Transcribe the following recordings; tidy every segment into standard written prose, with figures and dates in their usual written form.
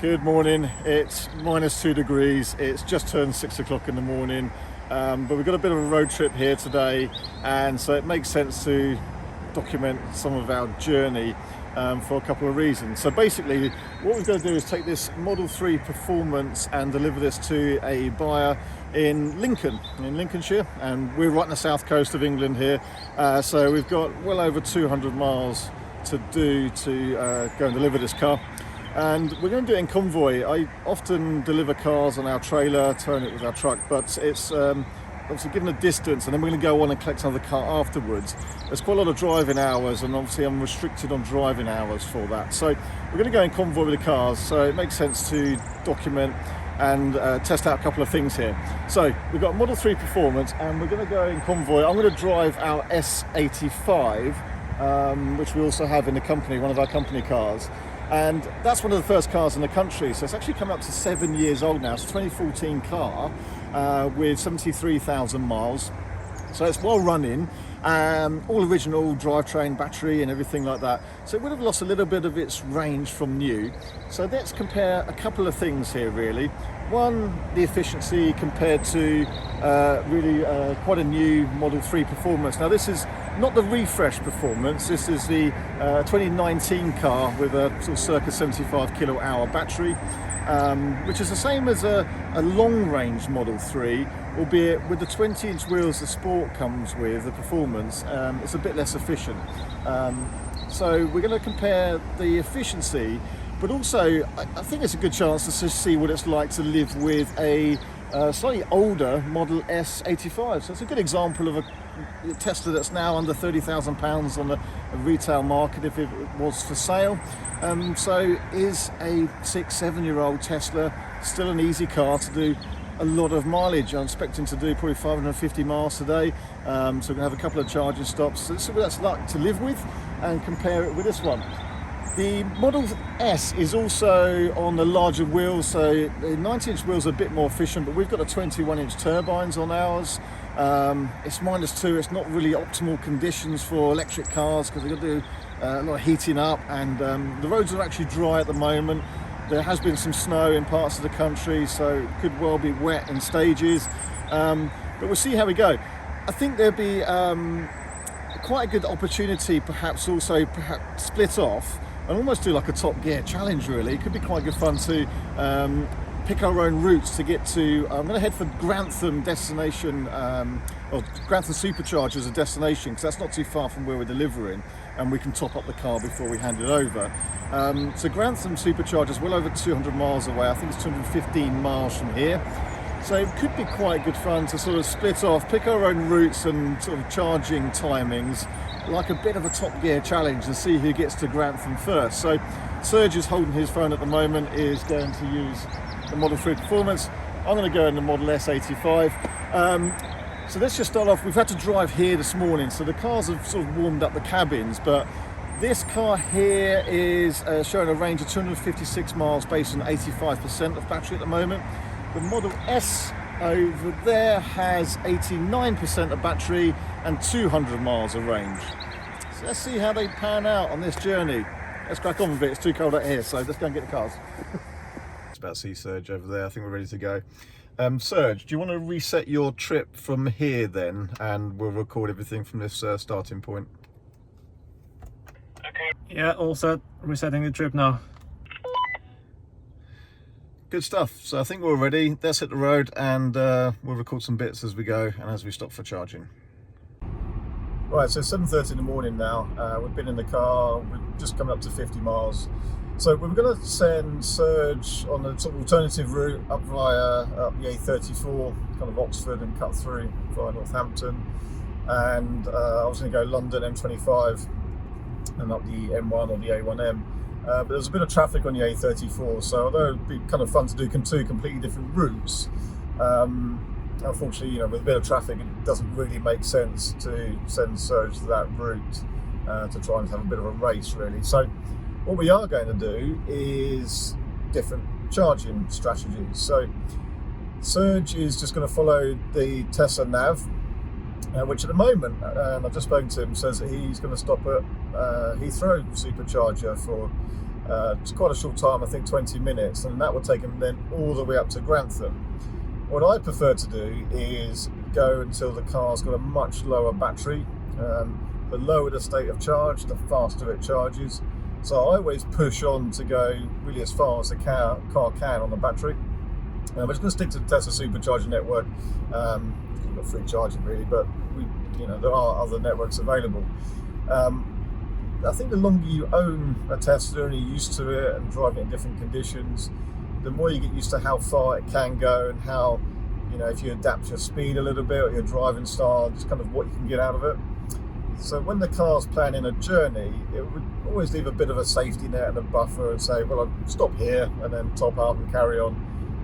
Good morning. It's -2 degrees. It's just turned 6 o'clock in the morning, but we've got a bit of a road trip here today, and so it makes sense to document some of our journey for a couple of reasons. So basically, what we're going to do is take this Model 3 Performance and deliver this to a buyer in Lincoln, in Lincolnshire, and we're right on the south coast of England here. So we've got well over 200 miles to do to go and deliver this car. And we're going to do it in convoy. I often deliver cars on our trailer, turn it with our truck, but it's obviously given a distance, and then we're going to go on and collect another car afterwards. There's quite a lot of driving hours, and obviously I'm restricted on driving hours for that. So we're going to go in convoy with the cars, so it makes sense to document and test out a couple of things here. So we've got Model 3 Performance, and we're going to go in convoy. I'm going to drive our S85, which we also have in the company, one of our company cars. And that's one of the first cars in the country, so it's actually come up to 7 years old now. It's a 2014 car with 73,000 miles, so it's well running, all original drivetrain, battery and everything like that. So it would have lost a little bit of its range from new. So let's compare a couple of things here really. One, the efficiency compared to quite a new Model 3 Performance. Now this is not the refresh Performance, this is the 2019 car with a sort of circa 75 kilowatt-hour battery, which is the same as a long-range Model 3, albeit with the 20-inch wheels the Sport comes with, the Performance, it's a bit less efficient. So we're going to compare the efficiency, but also I think it's a good chance to see what it's like to live with a slightly older Model S85. So it's a good example of a Tesla that's now under £30,000 on the retail market if it was for sale. So is a 6-7-year-old Tesla still an easy car to do a lot of mileage? I'm expecting to do probably 550 miles today, so we're going to have a couple of charging stops. So that's what that's like to live with, and compare it with this one. The Model S is also on the larger wheels, so the 19-inch wheels are a bit more efficient, but we've got a 21-inch turbines on ours. It's -2, it's not really optimal conditions for electric cars because we've got to do a lot of heating up, and the roads are actually dry at the moment. There has been some snow in parts of the country, so it could well be wet in stages, but we'll see how we go. I think there'll be quite a good opportunity perhaps split off and almost do like a Top Gear challenge really. It could be quite good fun to pick our own routes to get to. I'm going to head for Grantham destination, or Grantham Supercharger as a destination, because that's not too far from where we're delivering, and we can top up the car before we hand it over. So Grantham Supercharger is well over 200 miles away. I think it's 215 miles from here. So it could be quite good fun to sort of split off, pick our own routes and sort of charging timings, like a bit of a Top Gear challenge, and see who gets to Grantham first. So Serge is holding his phone at the moment, is going to use the Model 3 Performance. I'm going to go in the Model S85. So let's just start off. We've had to drive here this morning, so the cars have sort of warmed up the cabins, but this car here is showing a range of 256 miles based on 85% of battery at the moment. The Model S over there has 89% of battery and 200 miles of range. So let's see how they pan out on this journey. Let's crack on with it. It's too cold out here, so let's go and get the cars. It's about to see Serge over there. I think we're ready to go. Serge, do you want to reset your trip from here then, and we'll record everything from this starting point? Okay. Yeah, all set. Resetting the trip now. Good stuff. So I think we're ready. Let's hit the road, and we'll record some bits as we go and as we stop for charging. Right, so it's 7:30 in the morning now. We've been in the car. We're just coming up to 50 miles. So we're going to send Serge on a sort of alternative route up via the A34, kind of Oxford, and cut through via Northampton. And I was going to go London M25 and up the M1 or the A1M. But there's a bit of traffic on the A34, so although it'd be kind of fun to do two completely different routes, unfortunately, with a bit of traffic, it doesn't really make sense to send Serge to that route to try and have a bit of a race, really. So what we are going to do is different charging strategies. So Serge is just going to follow the Tesla nav, which at the moment, I've just spoken to him, says that he's going to stop at Heathrow Supercharger for It's quite a short time, I think 20 minutes, and that would take them then all the way up to Grantham. What I prefer to do is go until the car's got a much lower battery. The lower the state of charge, the faster it charges. So I always push on to go really as far as the car can on the battery. We're just going to stick to the Tesla Supercharger network. We've got free charging really, but there are other networks available. I think the longer you own a Tesla and you're used to it and driving in different conditions, the more you get used to how far it can go and how, if you adapt your speed a little bit or your driving style, just kind of what you can get out of it. So when the car's planning a journey, it would always leave a bit of a safety net and a buffer and say, well, I'll stop here and then top up and carry on.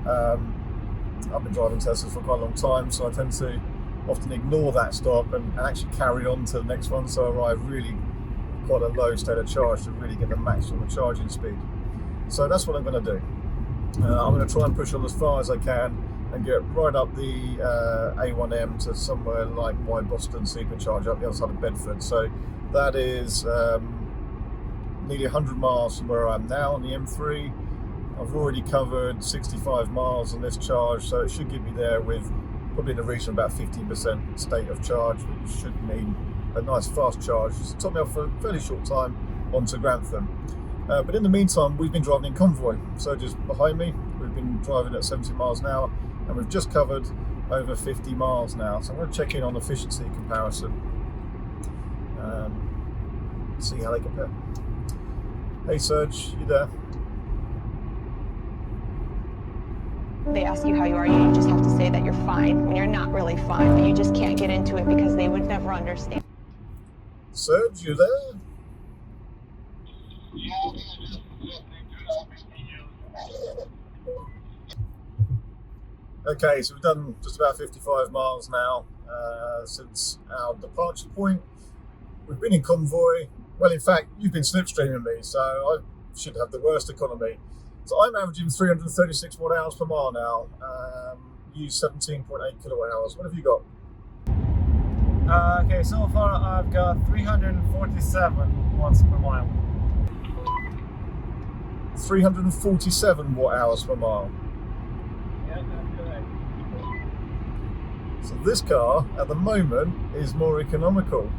I've been driving Teslas for quite a long time, so I tend to often ignore that stop and actually carry on to the next one, so I arrive really quite a low state of charge to really get the maximum charging speed. So that's what I'm going to do. I'm going to try and push on as far as I can and get right up the A1M to somewhere like my Boston Supercharger up the other side of Bedford. So that is nearly 100 miles from where I am now on the M3. I've already covered 65 miles on this charge, so it should get me there with probably in the region of about 50% state of charge, which should mean a nice fast charge. It took me off for a fairly short time onto Grantham. But in the meantime, we've been driving in convoy. So just behind me, we've been driving at 70 miles an hour, and we've just covered over 50 miles now. So I'm going to check in on efficiency comparison, see how they compare. Hey Serge, you there? They ask you how you are, you just have to say that you're fine when you're not really fine, but you just can't get into it because they would never understand. Serge, you there? Okay, so we've done just about 55 miles now since our departure point. We've been in convoy. Well, in fact, you've been slipstreaming me, so I should have the worst economy. So I'm averaging 336 watt hours per mile now. Use 17.8 kilowatt hours. What have you got? Okay, so far I've got 347 watts per mile. 347 watt hours per mile. Yeah, that's correct. So this car at the moment is more economical.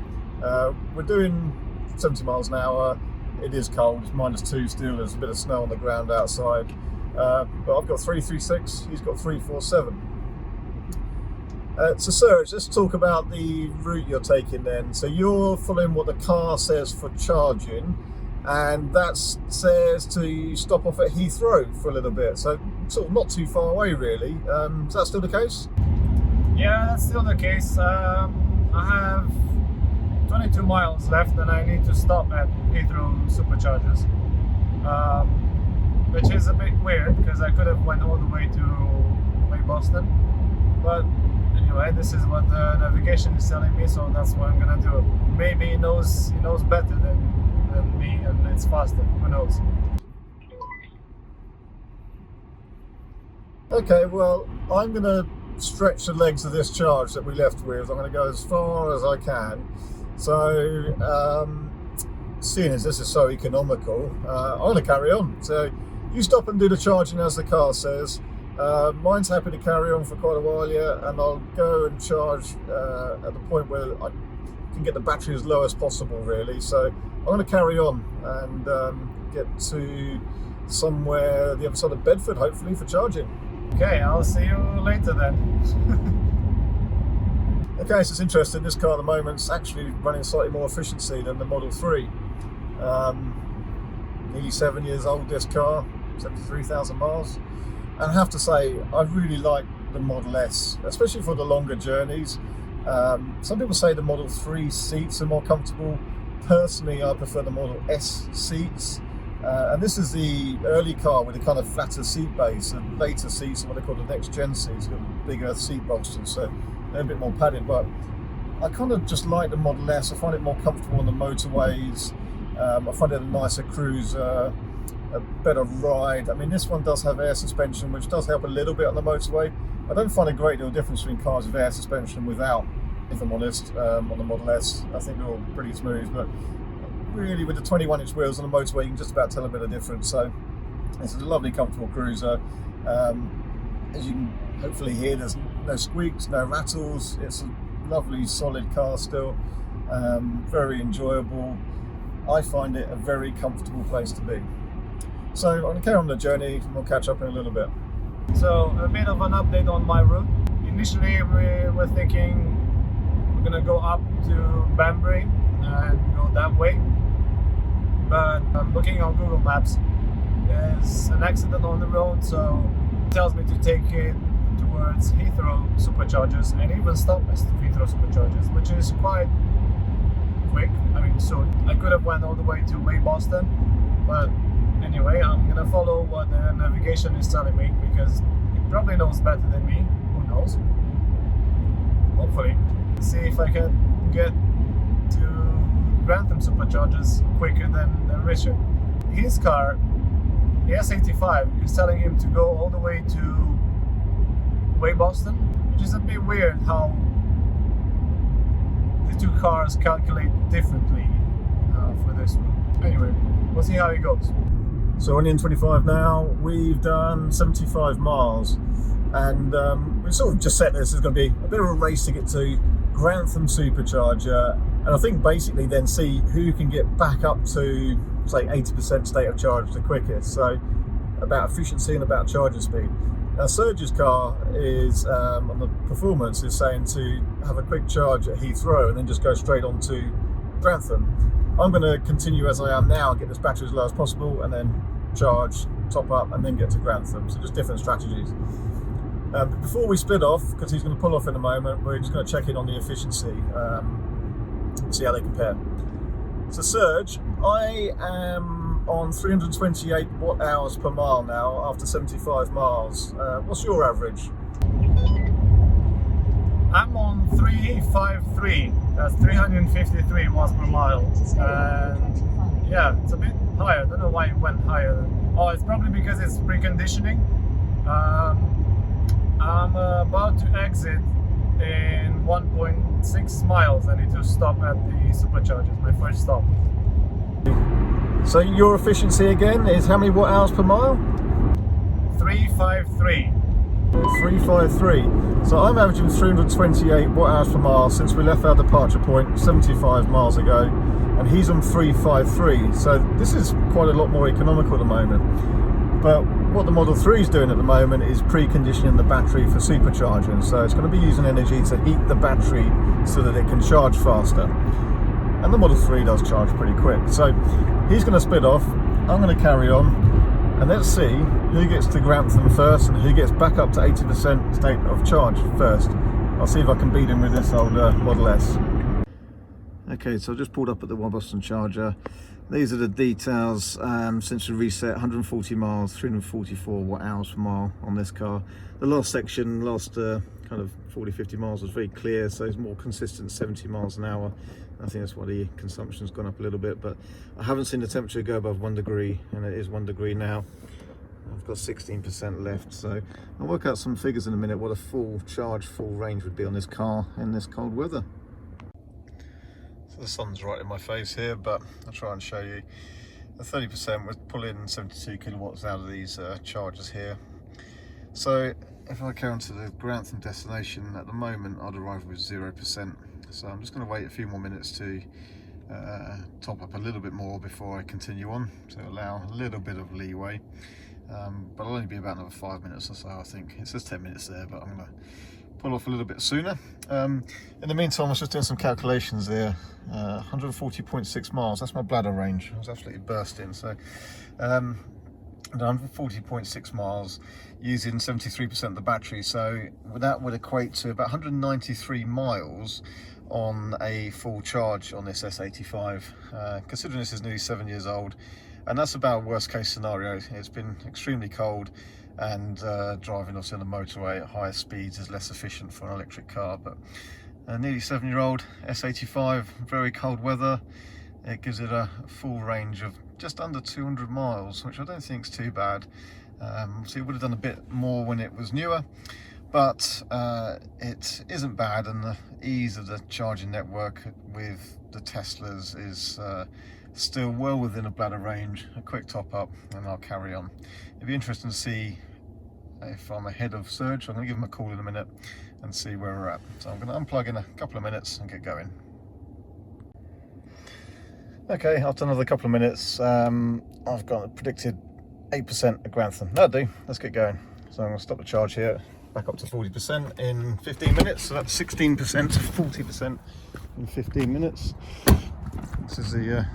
We're doing 70 miles an hour. It is cold, it's -2 still, there's a bit of snow on the ground outside. But I've got 336, he's got 347. So Serge, let's talk about the route you're taking then. So you're following what the car says for charging, and that says to stop off at Heathrow for a little bit. So sort of not too far away really. Is that still the case? Yeah, that's still the case. I have 22 miles left and I need to stop at Grantham Superchargers, which is a bit weird because I could have went all the way to Boston, but anyway, this is what the navigation is telling me, so that's what I'm gonna do. Maybe he knows better than me and it's faster, who knows. Okay, well, I'm gonna stretch the legs of this charge that we left with. I'm gonna go as far as I can. So, seeing as this is so economical, I'm going to carry on. So, you stop and do the charging as the car says. Mine's happy to carry on for quite a while yet, and I'll go and charge at the point where I can get the battery as low as possible, really. So, I'm going to carry on and get to somewhere the other side of Bedford, hopefully, for charging. Okay, I'll see you later then. Okay, so it's interesting, this car at the moment is actually running slightly more efficiency than the Model 3. Nearly 7 years old, this car, 73,000 miles. And I have to say, I really like the Model S, especially for the longer journeys. Some people say the Model 3 seats are more comfortable. Personally, I prefer the Model S seats. And this is the early car with a kind of flatter seat base, and later seats are what they call the next gen seats, got bigger seat bolsters. So they're a bit more padded, but I kind of just like the Model S. I find it more comfortable on the motorways. I find it a nicer cruise, a better ride. I mean, this one does have air suspension, which does help a little bit on the motorway. I don't find a great deal of difference between cars with air suspension and without, if I'm honest, on the Model S. I think they're all pretty smooth, but really with the 21-inch wheels on the motorway, you can just about tell a bit of difference. So it's a lovely, comfortable cruiser. As you can hopefully hear, there's no squeaks, no rattles. It's a lovely, solid car still. Very enjoyable. I find it a very comfortable place to be. So I'm going to carry on the journey, and we'll catch up in a little bit. So a bit of an update on my route. Initially we were thinking we're going to go up to Banbury and go that way. But I'm looking on Google Maps. There's an accident on the road, so it tells me to take it towards Heathrow Superchargers and even stop at Heathrow Superchargers, which is quite quick. I mean, so I could have went all the way to Boston, but anyway, I'm gonna follow what the navigation is telling me because it probably knows better than me. Who knows? Hopefully, see if I can get to Grantham Superchargers quicker than Richard. His car, the S85, is telling him to go all the way to Boston, which is a bit weird how the two cars calculate differently for this one. Anyway, we'll see how it goes. So on the N25 now, we've done 75 miles, and we sort of just set this as going to be a bit of a race to get to Grantham Supercharger, and I think basically then see who can get back up to, say, 80% state of charge the quickest. So about efficiency and about charging speed. Now Serge's car is, on the performance, is saying to have a quick charge at Heathrow and then just go straight on to Grantham. I'm going to continue as I am now, get this battery as low as possible, and then charge, top up, and then get to Grantham. So just different strategies. But before we split off, because he's going to pull off in a moment, we're just going to check in on the efficiency, see how they compare. So Serge, I am on 328 watt-hours per mile now after 75 miles. What's your average? I'm on 353, that's 353 miles per mile, and yeah, it's a bit higher. I don't know why it went higher. Oh, it's probably because it's preconditioning. I'm about to exit in 1.6 miles. I need to stop at the superchargers, my first stop. So your efficiency again is how many watt-hours per mile? 353. 353. So I'm averaging 328 watt-hours per mile since we left our departure point 75 miles ago, and he's on 353. So this is quite a lot more economical at the moment. But what the Model 3 is doing at the moment is preconditioning the battery for supercharging. So it's going to be using energy to heat the battery so that it can charge faster. And the Model 3 does charge pretty quick. So he's going to split off. I'm going to carry on. And let's see who gets to Grantham first and who gets back up to 80% state of charge first. I'll see if I can beat him with this old Model S. Okay, so I just pulled up at the Boston charger. These are the details since we reset. 140 miles, 344 watt-hours per mile on this car. The last section, last kind of 40-50 miles was very clear, so it's more consistent 70 miles an hour. I think that's why the consumption's gone up a little bit, but I haven't seen the temperature go above 1 degree, and it is 1 degree now. I've got 16% left, so I'll work out some figures in a minute what a full charge, full range would be on this car in this cold weather. So the sun's right in my face here, but I'll try and show you. At 30%, we're pulling 72 kilowatts out of these chargers here. So if I count to the Grantham destination, at the moment I'd arrive with 0%. So I'm just going to wait a few more minutes to top up a little bit more before I continue on, to allow a little bit of leeway. But I'll only be about another 5 minutes or so, I think. It says 10 minutes there, but I'm going to pull off a little bit sooner. In the meantime, I was just doing some calculations there. 140.6 miles, that's my bladder range. I was absolutely bursting. So 140.6 miles using 73% of the battery, so that would equate to about 193 miles on a full charge on this S85, considering this is nearly 7 years old, and that's about worst case scenario. It's been extremely cold, and driving obviously on the motorway at higher speeds is less efficient for an electric car, but a nearly 7-year-old S85, very cold weather, it gives it a full range of just under 200 miles, which I don't think is too bad. So it would have done a bit more when it was newer, but it isn't bad, and the ease of the charging network with the Teslas is still well within a bladder range. A quick top up and I'll carry on. It'd be interesting to see if I'm ahead of Surge. I'm going to give them a call in a minute and see where we're at. So I'm going to unplug in a couple of minutes and get going. Okay, after another couple of minutes, I've got a predicted 8% at Grantham. That'll do, let's get going. So I'm going to stop the charge here, back up to 40% in 15 minutes. So that's 16% to 40% in 15 minutes. This is the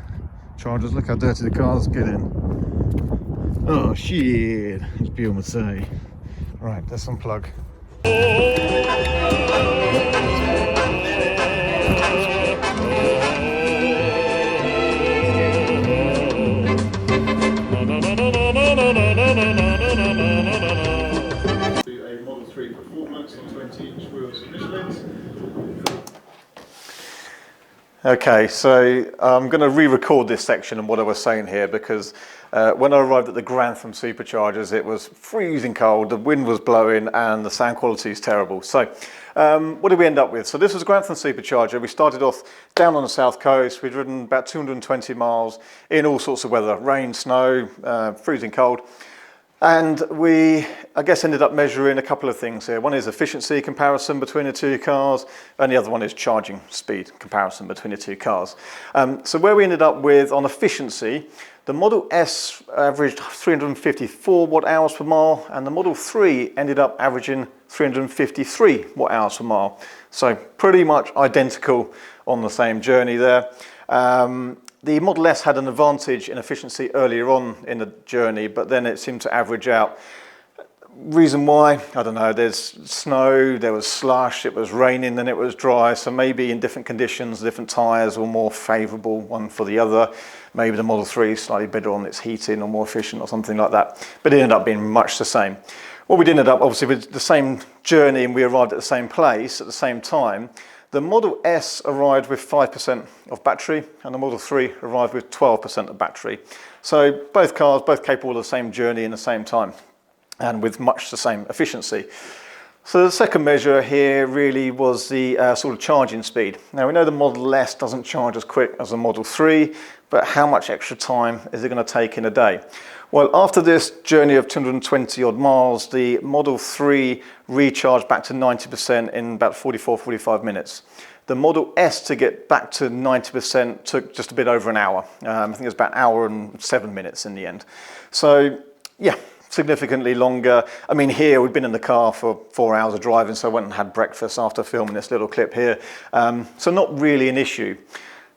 chargers. Look how dirty the car's getting. Oh shit, as Bill would say. Right, let's unplug. A Model 3 Performance on 20-inch wheels and Michelins. Okay, so I'm going to re-record this section and what I was saying here, because when I arrived at the Grantham Superchargers, it was freezing cold, the wind was blowing and the sound quality is terrible. So what did we end up with? So this was Grantham Supercharger. We started off down on the south coast. We'd ridden about 220 miles in all sorts of weather, rain, snow, freezing cold. And we, I guess, ended up measuring a couple of things here. One is efficiency comparison between the two cars, and the other one is charging speed comparison between the two cars. So where we ended up with on efficiency, the Model S averaged 354 watt hours per mile, and the Model 3 ended up averaging 353 watt hours per mile. So pretty much identical on the same journey there. The Model S had an advantage in efficiency earlier on in the journey, but then it seemed to average out. Reason why, I don't know, there's snow, there was slush, it was raining, then it was dry, so maybe in different conditions, different tyres were more favourable one for the other. Maybe the Model 3 is slightly better on its heating or more efficient or something like that, but it ended up being much the same. What we did end up, obviously, with the same journey and we arrived at the same place at the same time. The Model S arrived with 5% of battery and the Model 3 arrived with 12% of battery. So both cars, both capable of the same journey in the same time and with much the same efficiency. So the second measure here really was the sort of charging speed. Now we know the Model S doesn't charge as quick as the Model 3, but how much extra time is it going to take in a day? Well, after this journey of 220 odd miles, the Model 3 recharged back to 90% in about 45 minutes. The Model S to get back to 90% took just a bit over an hour. I think it was about an hour and 7 minutes in the end. So yeah, significantly longer. I mean, here we'd been in the car for 4 hours of driving, so I went and had breakfast after filming this little clip here. So not really an issue.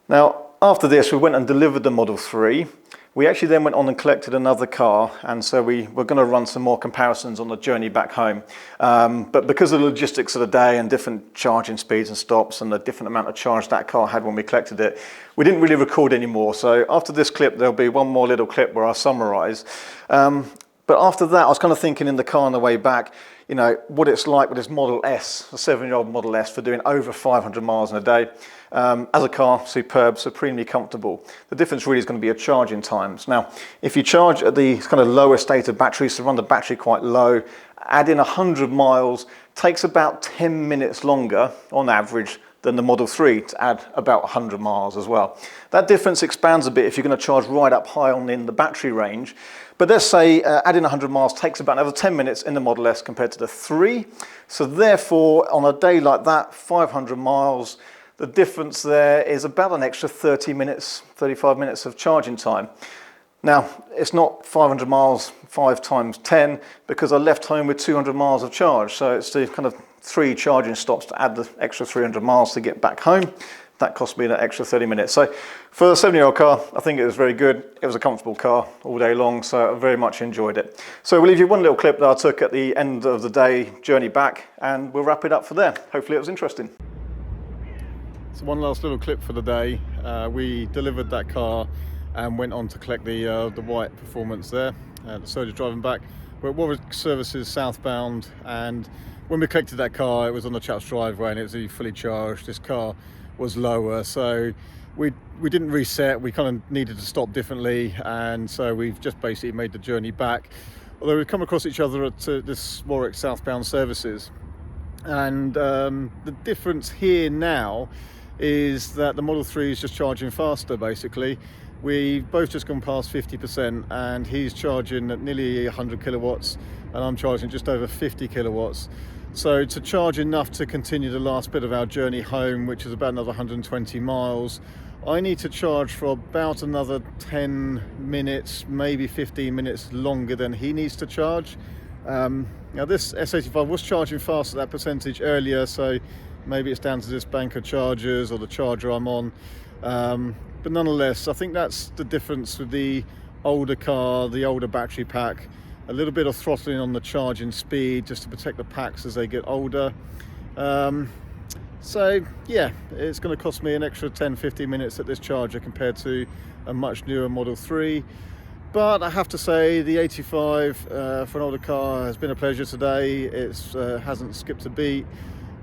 Now, after this, we went and delivered the Model 3. We actually then went on and collected another car, and so we were going to run some more comparisons on the journey back home. But because of the logistics of the day and different charging speeds and stops and the different amount of charge that car had when we collected it, we didn't really record anymore. So after this clip, there'll be one more little clip where I summarise. But after that, I was kind of thinking in the car on the way back, you know, what it's like with this Model S, a 7-year-old Model S, for doing over 500 miles in a day. As a car, superb, supremely comfortable. The difference really is going to be your charging times. Now, if you charge at the kind of lower state of battery, so run the battery quite low, add in 100 miles, takes about 10 minutes longer on average than the Model 3 to add about 100 miles as well. That difference expands a bit if you're going to charge right up high on in the battery range. But let's say adding 100 miles takes about another 10 minutes in the Model S compared to the 3. So therefore, on a day like that, 500 miles, the difference there is about an extra 30 minutes, 35 minutes of charging time. Now, it's not 500 miles 5 times 10 because I left home with 200 miles of charge. So it's the kind of 3 charging stops to add the extra 300 miles to get back home. That cost me that extra 30 minutes. So for a 7-year-old car, I think it was very good. It was a comfortable car all day long, so I very much enjoyed it. So we'll leave you one little clip that I took at the end of the day, journey back, and we'll wrap it up for there. Hopefully it was interesting. So one last little clip for the day. We delivered that car and went on to collect the white Performance there. The Surge is driving back. We're at Warwick Services southbound, and when we collected that car, it was on the chap's driveway and it was fully charged. This car was lower, so we didn't reset. We kind of needed to stop differently, and so we've just basically made the journey back. Although we've come across each other at this Warwick southbound services, and the difference here now is that the Model 3 is just charging faster basically. we've both just gone past 50%, and he's charging at nearly 100 kilowatts and I'm charging just over 50 kilowatts. So to charge enough to continue the last bit of our journey home, which is about another 120 miles, I need to charge for about another 10 minutes, maybe 15 minutes longer than he needs to charge. Now this S85 was charging fast at that percentage earlier, so maybe it's down to this bank of chargers or the charger I'm on. But nonetheless, I think that's the difference with the older car, the older battery pack. A little bit of throttling on the charging speed just to protect the packs as they get older. So yeah, it's going to cost me an extra 10-15 minutes at this charger compared to a much newer Model 3. But I have to say, the 85 for an older car has been a pleasure today. It hasn't skipped a beat.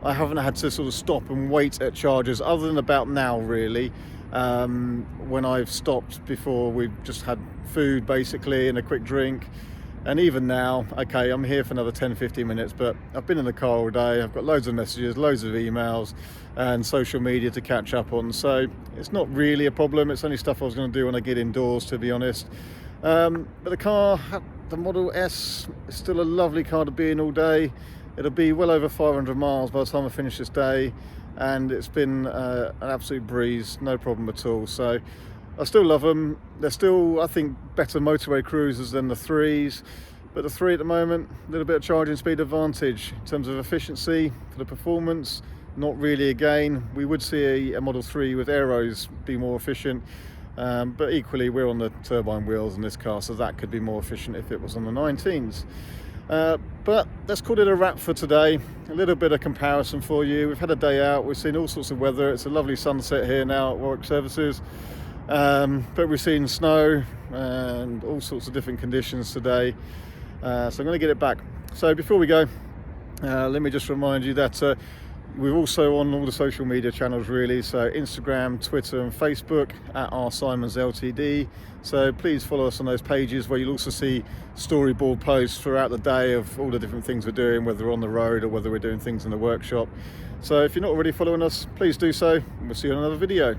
I haven't had to sort of stop and wait at chargers, other than about now really, when I've stopped before we've just had food basically and a quick drink. And even now, okay, I'm here for another 10-15 minutes, but I've been in the car all day. I've got loads of messages, loads of emails and social media to catch up on. So it's not really a problem. It's only stuff I was going to do when I get indoors, to be honest. But the car, the Model S, is still a lovely car to be in all day. It'll be well over 500 miles by the time I finish this day. And it's been an absolute breeze, no problem at all. So I still love them. They're still, I think, better motorway cruisers than the 3s. But the 3 at the moment, a little bit of charging speed advantage. In terms of efficiency, for the performance, not really again. We would see a Model 3 with aeros be more efficient. But equally, we're on the turbine wheels in this car, so that could be more efficient if it was on the 19s. But let's call it a wrap for today. A little bit of comparison for you. We've had a day out. We've seen all sorts of weather. It's a lovely sunset here now at Warwick Services. But we've seen snow and all sorts of different conditions today. So I'm going to get it back. So before we go, let me just remind you that we're also on all the social media channels really, so Instagram, Twitter and Facebook at @RSimonsLTD. So please follow us on those pages, where you'll also see storyboard posts throughout the day of all the different things we're doing, whether we're on the road or whether we're doing things in the workshop. So if you're not already following us, please do so, and we'll see you in another video.